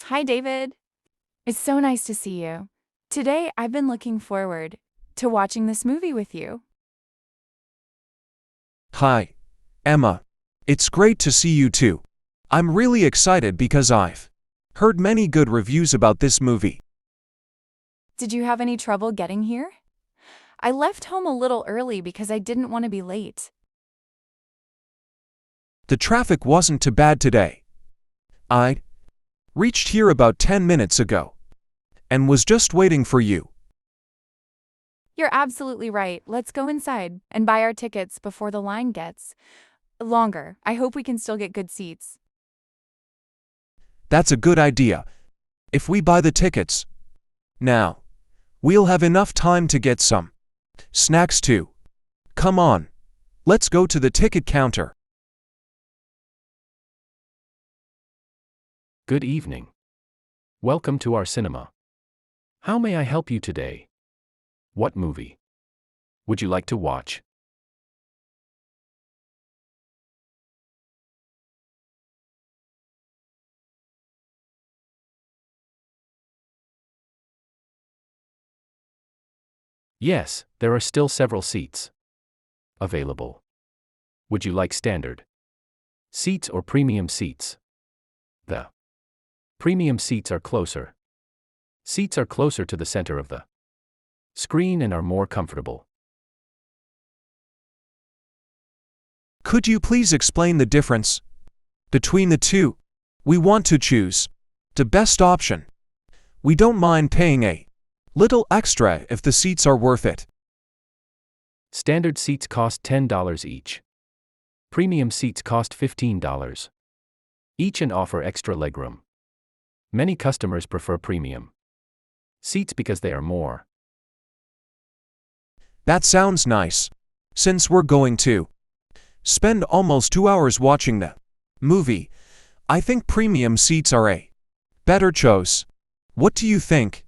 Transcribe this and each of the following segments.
Hi, David. It's so nice to see you. Today, I've been looking forward to watching this movie with you. Hi, Emma. It's great to see you too. I'm really excited because I've heard many good reviews about this movie. Did you have any trouble getting here? I left home a little early because I didn't want to be late. The traffic wasn't too bad today. I reached here about 10 minutes ago and was just waiting for you. You're absolutely right. Let's go inside and buy our tickets before the line gets longer. I hope we can still get good seats. That's a good idea. If we buy the tickets now, we'll have enough time to get some snacks too. Come on, let's go to the ticket counter. Good evening. Welcome to our cinema. How may I help you today? What movie would you like to watch? Yes, there are still several seats available. Would you like standard seats or premium seats? The premium seats are closer. Seats are closer to the center of the screen and are more comfortable. Could you please explain the difference between the two? We want to choose the best option. We don't mind paying a little extra if the seats are worth it. Standard seats cost $10 each. Premium seats cost $15 each and offer extra legroom. Many customers prefer premium seats because they are more. That sounds nice. Since we're going to spend almost 2 hours watching the movie, I think premium seats are a better choice. What do you think?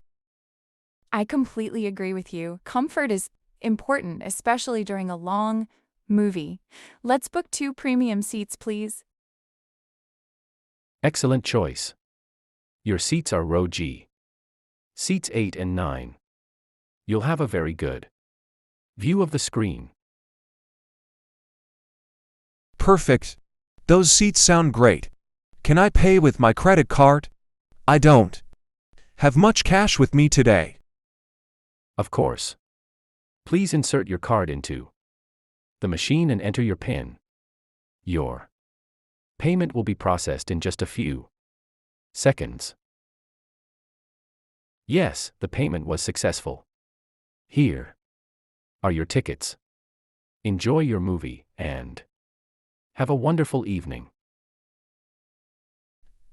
I completely agree with you. Comfort is important, especially during a long movie. Let's book 2 premium seats, please. Excellent choice. Your seats are row G. Seats 8 and 9. You'll have a very good view of the screen. Perfect. Those seats sound great. Can I pay with my credit card? I don't have much cash with me today. Of course. Please insert your card into the machine and enter your PIN. Your payment will be processed in just a few seconds. Yes, the payment was successful. Here are your tickets. Enjoy your movie and have a wonderful evening.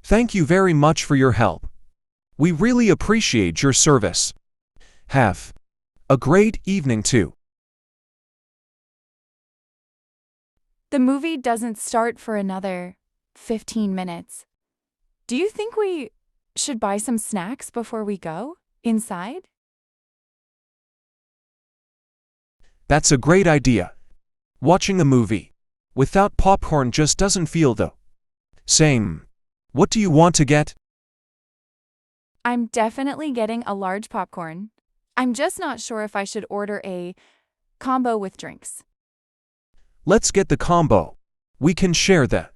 Thank you very much for your help. We really appreciate your service. Have a great evening too. The movie doesn't start for another 15 minutes. Do you think we should buy some snacks before we go inside? That's a great idea. Watching a movie without popcorn just doesn't feel the same. What do you want to get? I'm definitely getting a large popcorn. I'm just not sure if I should order a combo with drinks. Let's get the combo. We can share the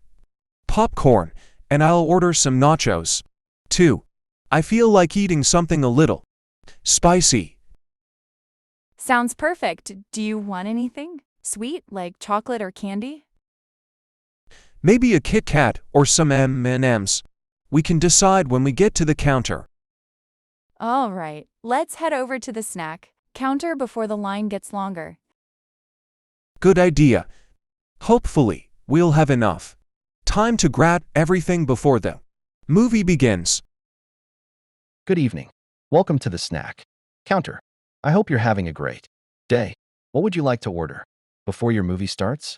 popcorn, and I'll order some nachos, too. I feel like eating something a little spicy. Sounds perfect. Do you want anything sweet, like chocolate or candy? Maybe a Kit Kat or some M&Ms. We can decide when we get to the counter. All right, let's head over to the snack counter before the line gets longer. Good idea. Hopefully, we'll have enough time to grab everything before the movie begins. Good evening. Welcome to the snack counter. I hope you're having a great day. What would you like to order before your movie starts?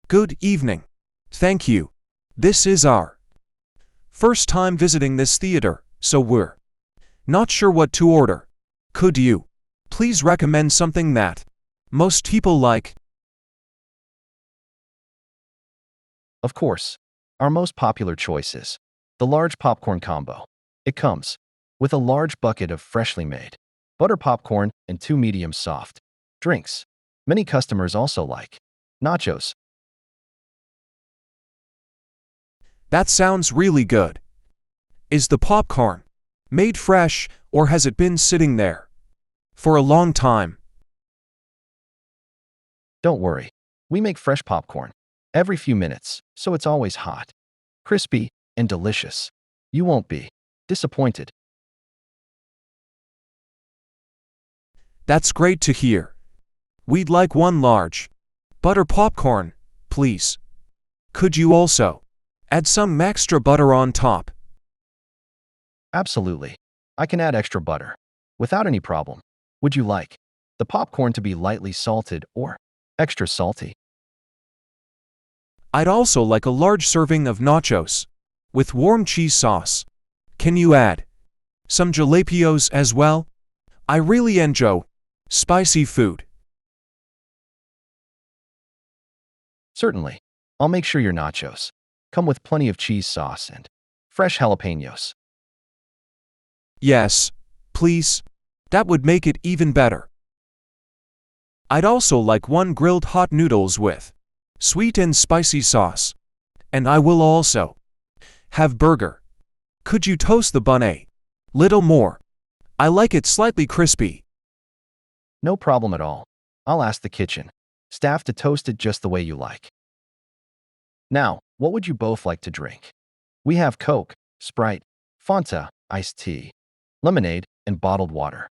Good evening. Thank you. This is our first time visiting this theater, so we're not sure what to order. Could you please recommend something that most people like? Of course. Our most popular choices The large popcorn combo. It comes with a large bucket of freshly made butter popcorn and 2 medium soft drinks. Many customers also like nachos. That sounds really good. Is the popcorn made fresh or has it been sitting there for a long time? Don't worry. We make fresh popcorn every few minutes, so it's always hot, crispy, and delicious. You won't be disappointed. That's great to hear. We'd like one large butter popcorn, please. Could you also add some extra butter on top? Absolutely. I can add extra butter without any problem. Would you like the popcorn to be lightly salted or extra salty? I'd also like a large serving of nachos with warm cheese sauce. Can you add some jalapenos as well? I really enjoy spicy food. Certainly. I'll make sure your nachos come with plenty of cheese sauce and fresh jalapenos. Yes, please. That would make it even better. I'd also like one grilled hot noodles with sweet and spicy sauce. And I will also have burger. Could you toast the bun a little more? I like it slightly crispy. No problem at all. I'll ask the kitchen staff to toast it just the way you like. Now, what would you both like to drink? We have Coke, Sprite, Fanta, iced tea, lemonade, and bottled water.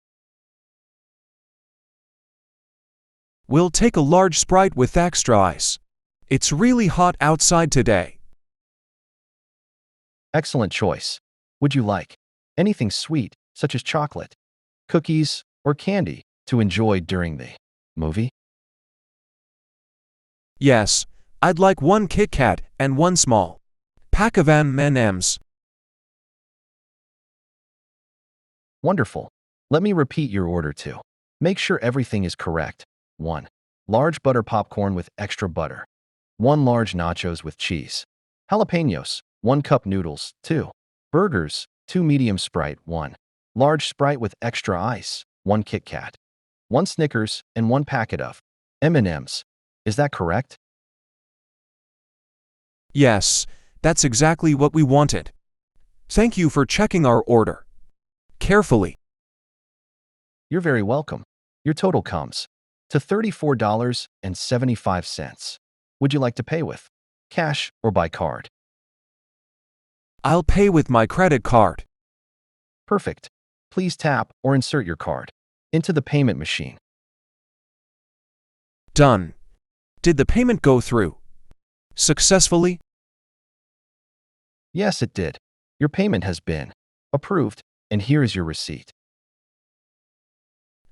We'll take a large Sprite with extra ice. It's really hot outside today. Excellent choice. Would you like anything sweet, such as chocolate, cookies, or candy, to enjoy during the movie? Yes, I'd like one Kit Kat and one small pack of M&Ms. Wonderful. Let me repeat your order too. Make sure everything is correct. 1. Large butter popcorn with extra butter. 1 large nachos with cheese. Jalapenos. 1 cup noodles. 2. Burgers. 2 medium Sprite. 1 large Sprite with extra ice. 1 Kit Kat. 1 Snickers and 1 packet of M&Ms. Is that correct? Yes, that's exactly what we wanted. Thank you for checking our order carefully. You're very welcome. Your total comes to $34.75. Would you like to pay with cash or by card? I'll pay with my credit card. Perfect. Please tap or insert your card into the payment machine. Done. Did the payment go through successfully? Yes, it did. Your payment has been approved, and here is your receipt.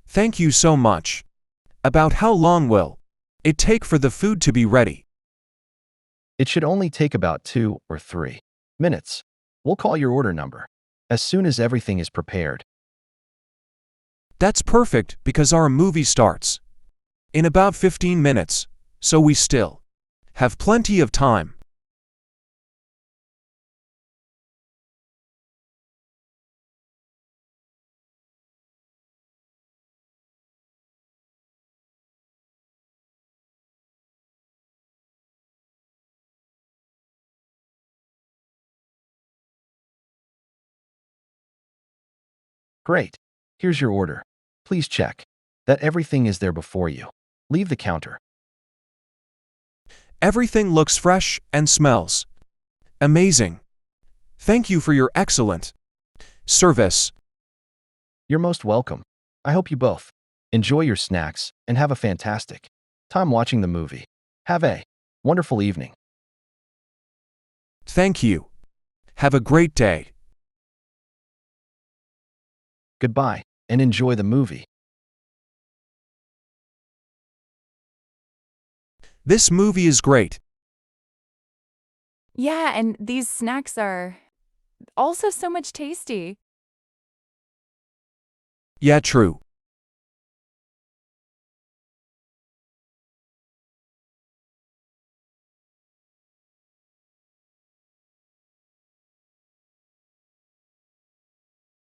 Thank you so much. About how long will it take for the food to be ready? It should only take about 2 or 3 minutes. We'll call your order number as soon as everything is prepared. That's perfect because our movie starts in about 15 minutes, so we still have plenty of time. Great. Here's your order. Please check that everything is there before you. Leave the counter. Everything looks fresh and smells amazing. Thank you for your excellent service. You're most welcome. I hope you both enjoy your snacks and have a fantastic time watching the movie. Have a wonderful evening. Thank you. Have a great day. Goodbye, and enjoy the movie. This movie is great. Yeah, and these snacks are also so much tasty. Yeah, true.